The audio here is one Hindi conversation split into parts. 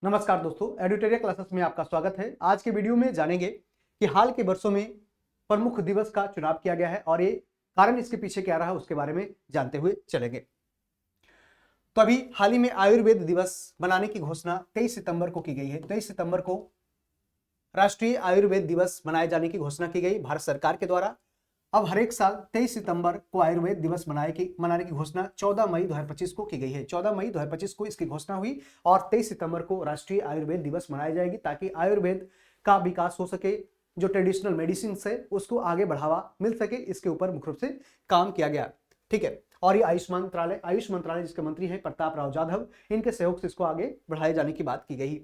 नमस्कार दोस्तों, एडिटोरियल क्लासेस में आपका स्वागत है। आज के वीडियो में जानेंगे कि हाल के वर्षों में प्रमुख दिवस का चुनाव किया गया है और ये कारण इसके पीछे क्या रहा उसके बारे में जानते हुए चलेंगे। तो अभी हाल ही में आयुर्वेद दिवस मनाने की घोषणा 23 सितंबर को की गई है। 23 सितंबर को राष्ट्रीय आयुर्वेद दिवस मनाए जाने की घोषणा की गई भारत सरकार के द्वारा। अब हर एक साल 23 सितंबर को आयुर्वेद दिवस मनाने की घोषणा 14 मई 2025 को की गई है। 14 मई 2025 को इसकी घोषणा हुई और 23 सितंबर को राष्ट्रीय आयुर्वेद दिवस मनाई जाएगी ताकि आयुर्वेद का विकास हो सके, जो ट्रेडिशनल मेडिसिन है उसको आगे बढ़ावा मिल सके, इसके ऊपर मुख्य रूप से काम किया गया। ठीक है, और ये आयुष मंत्रालय जिसके मंत्री हैं प्रताप राव जाधव, इनके सहयोग से इसको आगे बढ़ाए जाने की बात की गई।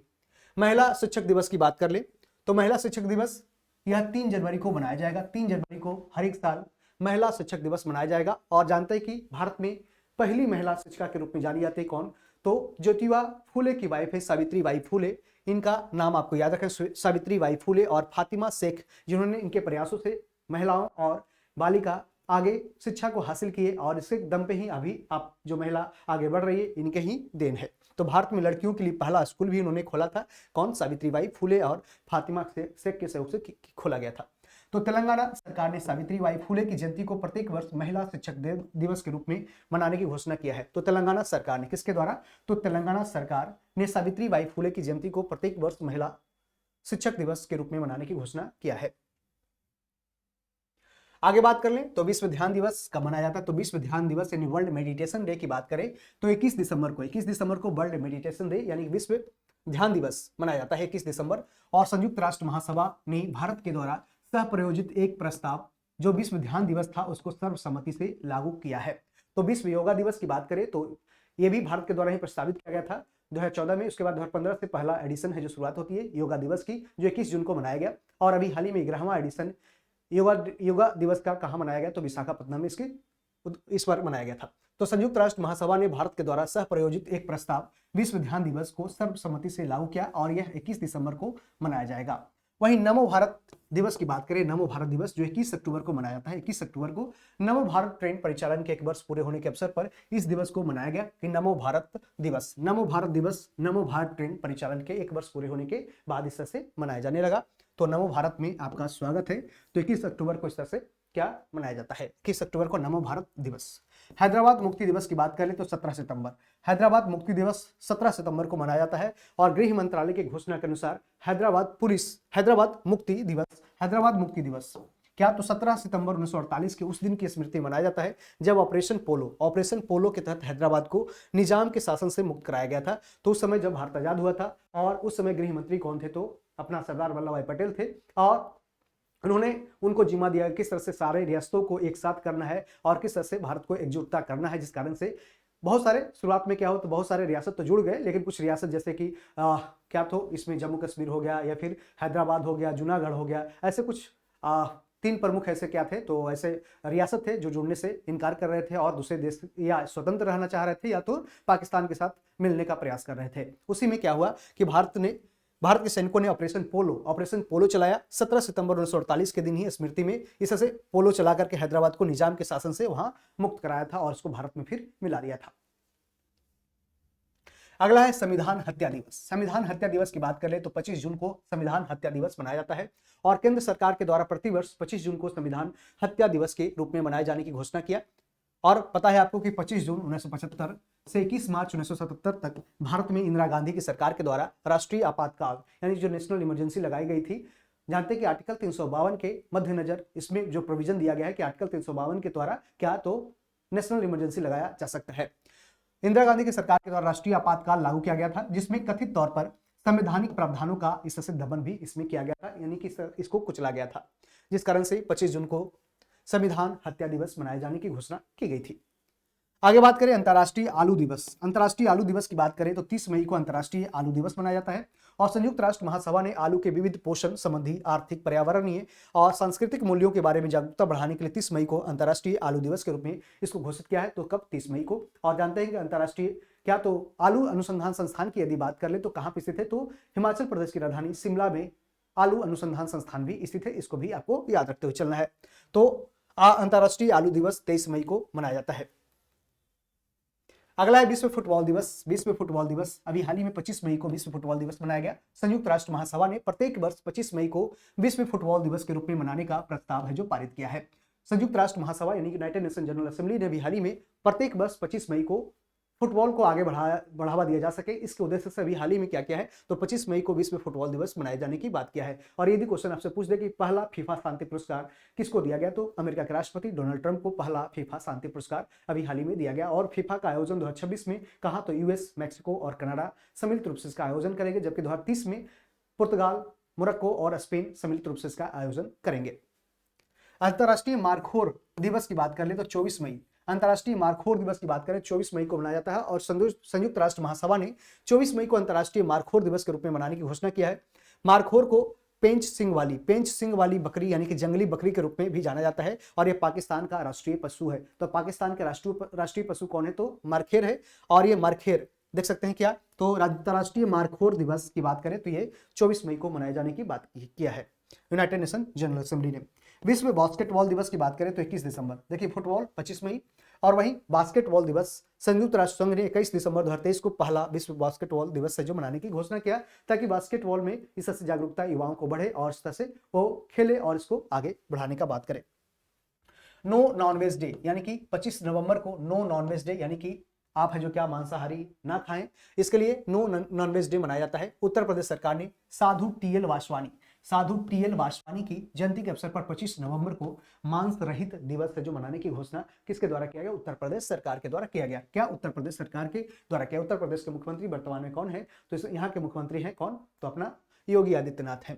महिला शिक्षक दिवस की बात कर ले तो महिला शिक्षक दिवस यह 3 जनवरी को मनाया जाएगा। 3 जनवरी को हर एक साल महिला शिक्षक दिवस मनाया जाएगा। और जानते हैं कि भारत में पहली महिला शिक्षिका के रूप में जानी जाती है कौन, तो ज्योतिबा फूले की वाइफ है सावित्री बाई फूले। इनका नाम आपको याद रखें, सावित्री बाई फूले और फातिमा शेख, जिन्होंने इनके प्रयासों से महिलाओं और बालिका आगे शिक्षा को हासिल किए और इसके दम पे ही अभी आप जो महिला आगे बढ़ रही है इनके ही देन है। तो भारत में लड़कियों के लिए पहला स्कूल भी उन्होंने खोला था, कौन, सावित्रीबाई फूले और फातिमा शेख के सहयोग से खोला गया था। तो तेलंगाना सरकार ने सावित्रीबाई फूले की जयंती को प्रत्येक वर्ष महिला शिक्षक दिवस के रूप में मनाने की घोषणा किया है। तो तेलंगाना सरकार ने किसके द्वारा, तो तेलंगाना सरकार ने सावित्रीबाई फूले की जयंती को प्रत्येक वर्ष महिला शिक्षक दिवस के रूप में मनाने की घोषणा किया है। आगे बात कर लें तो विश्व ध्यान दिवस कब मनाया जाता है, तो विश्व ध्यान दिवस यानी वर्ल्ड मेडिटेशन डे की बात करें तो 21 दिसंबर को वर्ल्ड मेडिटेशन डे यानी विश्व ध्यान दिवस मनाया जाता है 21 दिसंबर। और संयुक्त राष्ट्र महासभा ने भारत के द्वारा सह प्रायोजित एक प्रस्ताव जो विश्व ध्यान दिवस था उसको सर्वसम्मति से लागू किया है। तो विश्व योगा दिवस की बात करें तो यह भी भारत के द्वारा ही प्रस्तावित किया गया था 2014 में। उसके बाद 2015 से पहला एडिशन है जो शुरुआत होती है योगा दिवस की, जो 21 जून को मनाया गया। और अभी हाल ही में 11वां एडिशन योगा दिवस का कहां मनाया गया, तो विशाखापट्टनम में इस बार मनाया गया था। तो संयुक्त राष्ट्र महासभा ने भारत के द्वारा सह प्रायोजित एक प्रस्ताव विश्व ध्यान दिवस को सर्वसम्मति से लागू किया और यह 21 दिसंबर को मनाया जाएगा। वहीं नमो भारत दिवस की बात करें, नमो भारत दिवस जो 21 अक्टूबर को मनाया जाता है। 21 अक्टूबर को नमो भारत ट्रेन परिचालन के 1 वर्ष पूरे होने के अवसर पर इस दिवस को मनाया गया कि नमो भारत दिवस नमो भारत ट्रेन परिचालन के 1 वर्ष पूरे होने के बाद इस तरह से मनाया जाने लगा। तो नमो भारत में आपका स्वागत है। तो 21 अक्टूबर को इस तरह से क्या मनाया जाता है, 21 अक्टूबर को नमो भारत दिवस। हैदराबाद मुक्ति दिवस की बात करें तो 17 सितंबर, हैदराबाद मुक्ति दिवस 17 सितंबर को मनाया जाता है। और गृह मंत्रालय की घोषणा के अनुसार हैदराबाद मुक्ति दिवस क्या, तो 17 सितंबर 1948 के उस दिन की स्मृति मनाया जाता है जब ऑपरेशन पोलो के तहत हैदराबाद को निजाम के शासन से मुक्त कराया गया था। तो उस समय जब भारत आजाद हुआ था और उस समय गृह मंत्री कौन थे, तो अपना सरदार वल्लभ भाई पटेल थे। और उन्होंने उनको जिम्मा दिया किस तरह से सारे रियासतों को एक साथ करना है और किस तरह से भारत को एकजुटता करना है, जिस कारण से बहुत सारे शुरुआत में क्या हो तो बहुत सारे रियासत तो जुड़ गए, लेकिन कुछ रियासत जैसे कि क्या तो इसमें जम्मू कश्मीर हो गया या फिर हैदराबाद हो गया, जूनागढ़ हो गया, ऐसे कुछ 3 प्रमुख ऐसे क्या थे, तो ऐसे रियासत थे जो जुड़ने से इनकार कर रहे थे और दूसरे देश या स्वतंत्र रहना चाह रहे थे या तो पाकिस्तान के साथ मिलने का प्रयास कर रहे थे। उसी में क्या हुआ कि भारत के सैनिकों ने ऑपरेशन पोलो चलाया 17 सितंबर 1948 के दिन ही स्मृति में। इस तरह से पोलो चला करके हैदराबाद को निजाम के शासन से वहां मुक्त कराया था और उसको भारत में फिर मिला दिया था। अगला है संविधान हत्या दिवस। संविधान हत्या दिवस की बात करें तो 25 जून को संविधान हत्या दिवस मनाया जाता है और केंद्र सरकार के द्वारा प्रतिवर्ष 25 जून को संविधान हत्या दिवस के रूप में मनाए जाने की घोषणा किया। और पता है आपको कि 25 जून 1975 से 21 मार्च 1977 तक भारत में इंदिरा गांधी की सरकार के द्वारा राष्ट्रीय आपातकाल यानी जो नेशनल इमरजेंसी लगाई गई थी। जानते हैं कि आर्टिकल 352 के मद्देनजर इसमें जो प्रोविजन दिया गया है कि आर्टिकल 352 के द्वारा क्या तो नेशनल इमरजेंसी लगाया जा सकता है। इंदिरा गांधी की सरकार के द्वारा राष्ट्रीय आपातकाल लागू किया गया था, जिसमें कथित तौर पर संवैधानिक प्रावधानों का इस तरह से दमन भी इसमें किया गया था, यानी कि इसको कुचला गया था, जिस कारण से 25 जून को संविधान हत्या दिवस मनाए जाने की घोषणा की गई थी। आगे बात करें अंतर्राष्ट्रीय आलू दिवस। अंतर्राष्ट्रीय आलू दिवस की बात करें तो 30 मई को अंतर्राष्ट्रीय आलू दिवस मनाया जाता है और संयुक्त राष्ट्र महासभा ने आलू के विविध पोषण संबंधी, आर्थिक, पर्यावरणीय और सांस्कृतिक मूल्यों के बारे में जागरूकता बढ़ाने के लिए 30 मई को अंतर्राष्ट्रीय आलू दिवस के रूप में इसको घोषित किया है। तो कब, 30 मई को। और जानते हैं कि अंतर्राष्ट्रीय क्या तो आलू अनुसंधान संस्थान की यदि बात कर ले तो कहां स्थित है, तो हिमाचल प्रदेश की राजधानी शिमला में आलू अनुसंधान संस्थान भी स्थित है। इसको भी आपको याद रखते हुए चलना है। तो अंतर्राष्ट्रीय आलू दिवस 23 मई को मनाया जाता है। अगला है विश्व फुटबॉल दिवस। विश्व फुटबॉल दिवस अभी हाल ही में 25 मई को विश्व फुटबॉल दिवस मनाया गया। संयुक्त राष्ट्र महासभा ने प्रत्येक वर्ष 25 मई को विश्व फुटबॉल दिवस के रूप में मनाने का प्रस्ताव है जो पारित किया है। संयुक्त राष्ट्र महासभा यानी यूनाइटेड नेशन जनरल असेंबली ने भी हाल ही में प्रत्येक वर्ष 25 मई को फुटबॉल को आगे बढ़ावा दिया जा सके, इसके उद्देश्य से अभी हाल ही में क्या किया है तो 25 मई को विश्व फुटबॉल दिवस मनाए जाने की बात किया है। और यदि क्वेश्चन आपसे पूछ दे कि पहला फीफा शांति पुरस्कार किसको दिया गया, तो अमेरिका के राष्ट्रपति डोनाल्ड ट्रंप को पहला फीफा शांति पुरस्कार अभी हाल ही में दिया गया। और फीफा का आयोजन 2026 में कहा तो यूएस, मैक्सिको और कनाडा सम्मिलित रूप से इसका आयोजन करेंगे, जबकि 2030 में पुर्तगाल, मोरक्को और स्पेन सम्मिलित रूप से इसका आयोजन करेंगे। अंतर्राष्ट्रीय मारखोर दिवस की बात कर ले तो 24 मई, अंतर्राष्ट्रीय मारखोर दिवस की बात करें 24 मई को मनाया जाता है। और संयुक्त राष्ट्र महासभा ने 24 मई को अंतर्राष्ट्रीय मारखोर दिवस के रूप में मनाने की घोषणा किया है। मारखोर को पेंच सिंह वाली बकरी यानी कि जंगली बकरी के रूप में भी जाना जाता है और यह पाकिस्तान का राष्ट्रीय पशु है। तो पाकिस्तान के राष्ट्रीय पशु कौन है तो मरखेर है। और ये मरखेर देख सकते हैं क्या, तो अंतर्राष्ट्रीय मारखोर दिवस की बात करें तो ये 24 मई को मनाए जाने की बात किया है यूनाइटेड नेशन जनरल असेंबली ने। विश्व बास्केटबॉल दिवस की बात करें तो 21 दिसंबर, देखिए फुटबॉल 25 मई और वहीं बास्केटबॉल दिवस संयुक्त राष्ट्र संघ ने 21 दिसंबर 2023 को पहला विश्व बास्केटबॉल दिवस से जो मनाने की घोषणा किया, ताकि बास्केटबॉल में इस तरह से जागरूकता युवाओं को बढ़े और इस तरह से वो खेले और इसको आगे बढ़ाने का बात करें। नो नॉनवेज डे यानी कि 25 नवंबर को नो नॉनवेज डे यानी कि आप है जो क्या मांसाहारी ना खाएं, इसके लिए नो नॉनवेज डे मनाया जाता है। उत्तर प्रदेश सरकार ने साधु टीएल वासवानी की जयंती के अवसर पर 25 नवंबर को मांस रहित दिवस है जो मनाने की घोषणा किसके द्वारा किया गया, उत्तर प्रदेश सरकार के द्वारा किया गया। क्या उत्तर प्रदेश सरकार के द्वारा किया। उत्तर प्रदेश के मुख्यमंत्री वर्तमान में कौन है, तो यहाँ के मुख्यमंत्री हैं कौन, तो अपना योगी आदित्यनाथ है।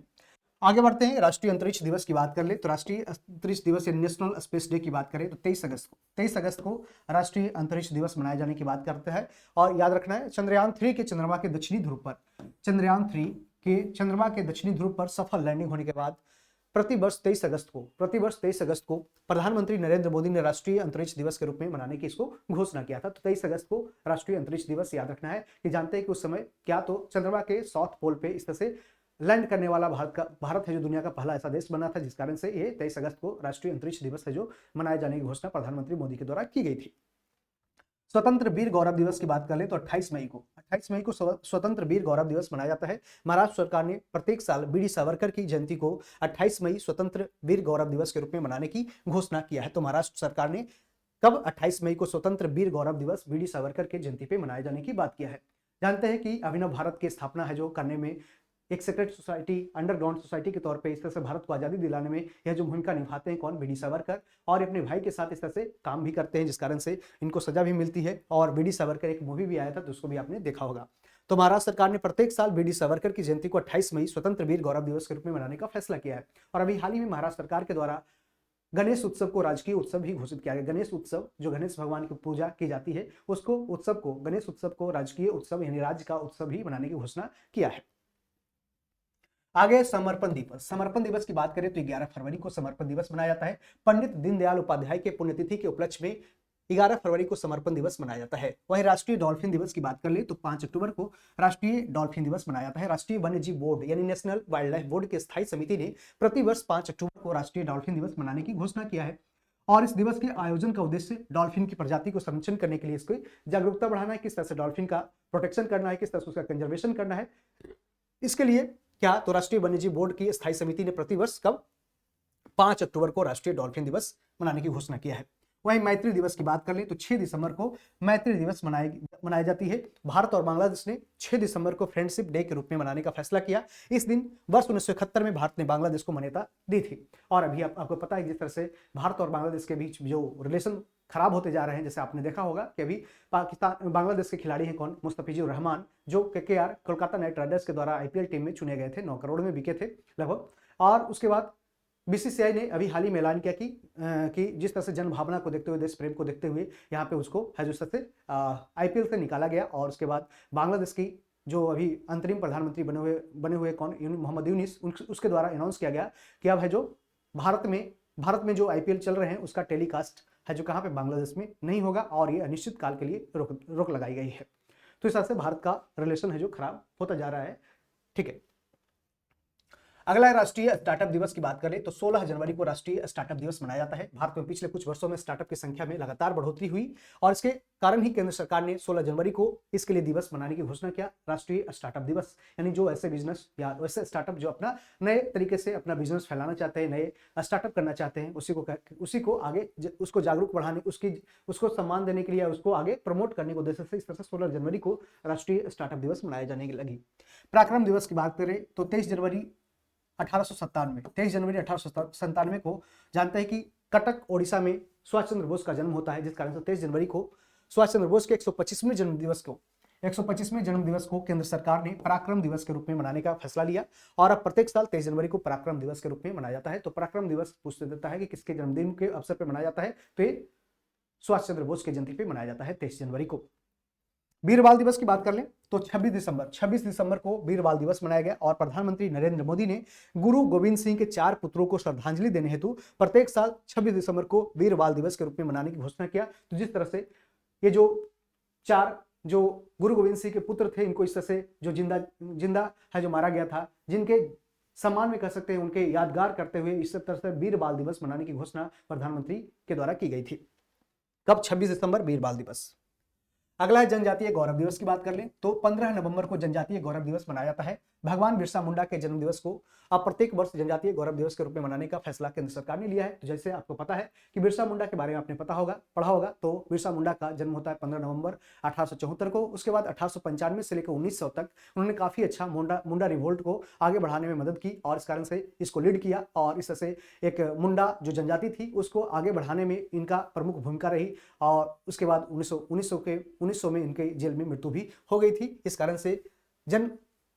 आगे बढ़ते हैं, राष्ट्रीय अंतरिक्ष दिवस की बात कर ले तो राष्ट्रीय अंतरिक्ष दिवस या नेशनल स्पेस डे की बात करें तो 23 अगस्त को राष्ट्रीय अंतरिक्ष दिवस मनाए जाने की बात करते हैं। और याद रखना है चंद्रयान 3 के चंद्रमा के दक्षिणी ध्रुव पर सफल लैंडिंग होने के बाद प्रतिवर्ष 23 अगस्त को प्रधानमंत्री नरेंद्र मोदी ने राष्ट्रीय अंतरिक्ष दिवस के रूप में मनाने की इसको घोषणा किया था। तो 23 अगस्त को राष्ट्रीय अंतरिक्ष दिवस याद रखना है कि जानते हैं कि उस समय क्या तो चंद्रमा के साउथ पोल पे इस तरह से लैंड करने वाला भारत है जो दुनिया का पहला ऐसा देश बना था, जिस कारण से ये 23 अगस्त को राष्ट्रीय अंतरिक्ष दिवस है जो मनाए जाने की घोषणा प्रधानमंत्री मोदी के द्वारा की गई थी। स्वतंत्र वीर गौरव दिवस की बात कर ले तो 28 मई को स्वतंत्र वीर गौरव दिवस मनाया जाता है। महाराष्ट्र सरकार ने प्रत्येक साल बीडी सावरकर की जयंती को 28 मई स्वतंत्र वीर गौरव दिवस के रूप में मनाने की घोषणा किया है। तो महाराष्ट्र सरकार ने कब 28 मई को स्वतंत्र वीर गौरव दिवस बीडी सावरकर के जयंती पे मनाए जाने की बात किया है। जानते हैं कि अभिनव भारत की स्थापना है जो करने में एक सीक्रेट सोसाइटी, अंडरग्राउंड सोसाइटी के तौर पे इस तरह से भारत को आज़ादी दिलाने में यह जो भूमिका निभाते हैं कौन, बीडी सावरकर, और अपने भाई के साथ इस तरह से काम भी करते हैं जिस कारण से इनको सजा भी मिलती है। और बीडी सावरकर एक मूवी भी आया था तो उसको भी आपने देखा होगा। तो महाराष्ट्र सरकार ने प्रत्येक साल बीडी सावरकर की जयंती को 28 मई स्वतंत्र वीर गौरव दिवस के रूप में मनाने का फैसला किया है। और अभी हाल ही में महाराष्ट्र सरकार के द्वारा गणेश उत्सव को राजकीय उत्सव भी घोषित किया गया। गणेश उत्सव जो गणेश भगवान की पूजा की जाती है उसको गणेश उत्सव को राजकीय उत्सव यानी राज्य का उत्सव भी बनाने की घोषणा किया है। आगे समर्पण दिवस की बात करें तो 11 फरवरी को समर्पण दिवस मनाया जाता है। पंडित दीनदयाल उपाध्याय के पुण्यतिथि के उपलक्ष्य में 11 फरवरी को समर्पण दिवस मनाया जाता है। वहीं राष्ट्रीय डॉल्फिन दिवस की बात कर ले तो 5 अक्टूबर को राष्ट्रीय डॉल्फिन दिवस मनाया जाता है। राष्ट्रीय वन्यजीव बोर्ड यानी नेशनल वाइल्ड लाइफ बोर्ड की स्थायी समिति ने प्रतिवर्ष 5 अक्टूबर को राष्ट्रीय डॉल्फिन दिवस मनाने की घोषणा किया है। और इस दिवस के आयोजन का उद्देश्य डॉल्फिन की प्रजाति को संरक्षण करने के लिए इसको जागरूकता बढ़ाना है, किस तरह से डॉल्फिन का प्रोटेक्शन करना है, किस तरह से उसका कंजर्वेशन करना है। इसके लिए क्या तो राष्ट्रीय वन्यजीव बोर्ड की स्थायी समिति ने प्रतिवर्ष कब 5 अक्टूबर को राष्ट्रीय डॉल्फिन दिवस मनाने की घोषणा किया है। वहीं मैत्री दिवस की बात कर लें तो 6 दिसंबर को मैत्री दिवस मनाई जाती है। भारत और बांग्लादेश ने 6 दिसंबर को फ्रेंडशिप डे के रूप में मनाने का फैसला किया। इस दिन वर्ष 1971 में भारत ने बांग्लादेश को मान्यता दी थी। और अभी आपको पता है जिस तरह से भारत और बांग्लादेश के बीच जो रिलेशन खराब होते जा रहे हैं, जैसे आपने देखा होगा कि अभी बांग्लादेश के खिलाड़ी हैं कौन, मुस्तफिजुर रहमान, जो केकेआर कोलकाता नाइट राइडर्स के द्वारा आईपीएल टीम में चुने गए थे, 9 करोड़ में बिके थे लगभग। और उसके बाद बीसीसीआई ने अभी हाल ही में ऐलान किया कि जिस तरह से जन भावना को देखते हुए, देश प्रेम को देखते हुए यहाँ पे उसको है जिस तरह से आईपीएल से निकाला गया। और उसके बाद बांग्लादेश की जो अभी अंतरिम प्रधानमंत्री बने हुए कौन, मोहम्मद यूनिस, उसके द्वारा अनाउंस किया गया कि अब है जो भारत में जो आईपीएल चल रहे हैं उसका टेलीकास्ट है जो कहाँ पे, बांग्लादेश में नहीं होगा। और ये अनिश्चित काल के लिए रोक लगाई गई है। तो इस तरह से भारत का रिलेशन है जो खराब होता जा रहा है। ठीक है, अगला है राष्ट्रीय स्टार्टअप दिवस की बात करें तो 16 जनवरी को राष्ट्रीय स्टार्टअप दिवस मनाया जाता है। भारत में पिछले कुछ वर्षों में स्टार्टअप की संख्या में लगातार बढ़ोतरी हुई और इसके कारण ही केंद्र सरकार ने 16 जनवरी को इसके लिए दिवस मनाने की घोषणा किया, राष्ट्रीय स्टार्टअप दिवस। यानी जो ऐसे बिजनेस या वैसे स्टार्टअप जो अपना नए तरीके से अपना बिजनेस फैलाना चाहते हैं, नए स्टार्टअप करना चाहते हैं, उसी को आगे उसको जागरूक बढ़ाने, उसको सम्मान देने के लिए, उसको आगे प्रमोट करने के उद्देश्य से इस तरह से 16 जनवरी को राष्ट्रीय स्टार्टअप दिवस मनाए जाने लगी। पराक्रम दिवस की बात करें तो 23 जनवरी 1897 को जानते हैं कि कटक ओडिशा में सुभाष चंद्र बोस का जन्म होता है, जिस कारण से 23 जनवरी को सुभाष चंद्र बोस के 125वें जन्म दिवस को केंद्र सरकार ने पराक्रम दिवस के रूप में मनाने का फैसला लिया और अब प्रत्येक साल 23 जनवरी को पराक्रम दिवस के रूप में मनाया जाता है। तो पराक्रम दिवस पूछ देता है कि किसके जन्मदिन के अवसर पर मनाया जाता है, तो ये सुभाष चंद्र बोस की जयंती पे मनाया जाता है 23 जनवरी को। वीर बाल दिवस की बात कर लें तो 26 दिसंबर को वीर बाल दिवस मनाया गया और प्रधानमंत्री नरेंद्र मोदी ने गुरु गोविंद सिंह के 4 पुत्रों को श्रद्धांजलि देने हेतु प्रत्येक साल 26 दिसंबर को वीर बाल दिवस के रूप में मनाने की घोषणा किया। तो जिस तरह से ये जो गुरु गोविंद सिंह के पुत्र थे, इनको इस तरह से जो जिंदा है जो मारा गया था, जिनके सम्मान में कह सकते हैं, उनके यादगार करते हुए इस तरह से वीर बाल दिवस मनाने की घोषणा प्रधानमंत्री के द्वारा की गई थी। कब? 26 दिसंबर, वीर बाल दिवस। अगला है जनजातीय गौरव दिवस की बात कर लें तो 15 नवंबर को जनजातीय गौरव दिवस मनाया जाता है। भगवान बिरसा मुंडा के जन्म दिवस को अब प्रत्येक वर्ष जनजातीय गौरव दिवस के रूप में मनाने का फैसला केंद्र सरकार ने लिया है। तो जैसे आपको पता है कि बिरसा मुंडा के बारे में आपने पढ़ा होगा, तो बिरसा मुंडा का जन्म होता है 15 नवंबर 1874 को। उसके बाद 1895 से लेकर 1900 तक उन्होंने काफी अच्छा मुंडा रिवोल्ट को आगे बढ़ाने में मदद की और इस कारण से इसको लीड किया और इस तरह से एक मुंडा जो जनजाति थी उसको आगे बढ़ाने में इनका प्रमुख भूमिका रही। और उसके बाद 1900 में इनके जेल में मृत्यु भी हो गई थी। इस कारण से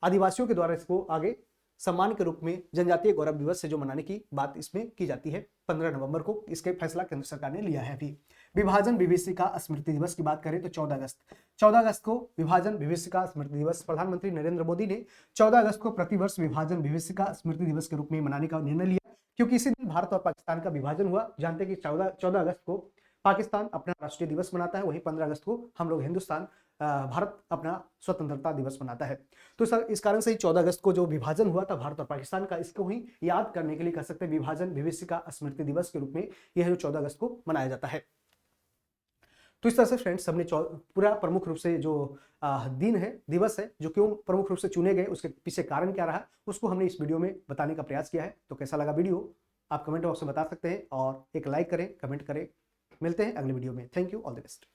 आदिवासियों के द्वारा इसको आगे सम्मान के रूप में जनजातीय गौरव दिवस से जो मनाने की बात इसमें की जाती है 15 नवंबर को, इसके फैसला केंद्र सरकार ने लिया है। अभी विभाजन विभीषिका स्मृति दिवस की बात करें तो 14 अगस्त को विभाजन विभीषिका स्मृति दिवस प्रधानमंत्री नरेंद्र मोदी ने 14 अगस्त को प्रतिवर्ष विभाजन विभीषिका स्मृति दिवस के रूप में मनाने का निर्णय लिया, क्योंकि इसी दिन भारत और पाकिस्तान का विभाजन हुआ। जानते हैं कि 14 अगस्त को पाकिस्तान अपना राष्ट्रीय दिवस मनाता है, वहीं 15 अगस्त को हम लोग भारत अपना स्वतंत्रता दिवस मनाता है। तो सर इस कारण से ही 14 अगस्त को जो विभाजन हुआ था भारत और पाकिस्तान का, इसको ही याद करने के लिए कह सकते हैं विभाजन विभीषिका स्मृति दिवस के रूप में यह जो 14 अगस्त को मनाया जाता है। तो इस तरह से फ्रेंड्स हमने पूरा प्रमुख रूप से जो दिवस है जो क्यों प्रमुख रूप से चुने गए, उसके पीछे कारण क्या रहा, उसको हमने इस वीडियो में बताने का प्रयास किया है। तो कैसा लगा वीडियो आप कमेंट बॉक्स में बता सकते हैं और एक लाइक करें, कमेंट करें। मिलते हैं अगले वीडियो में। Thank you, all the best.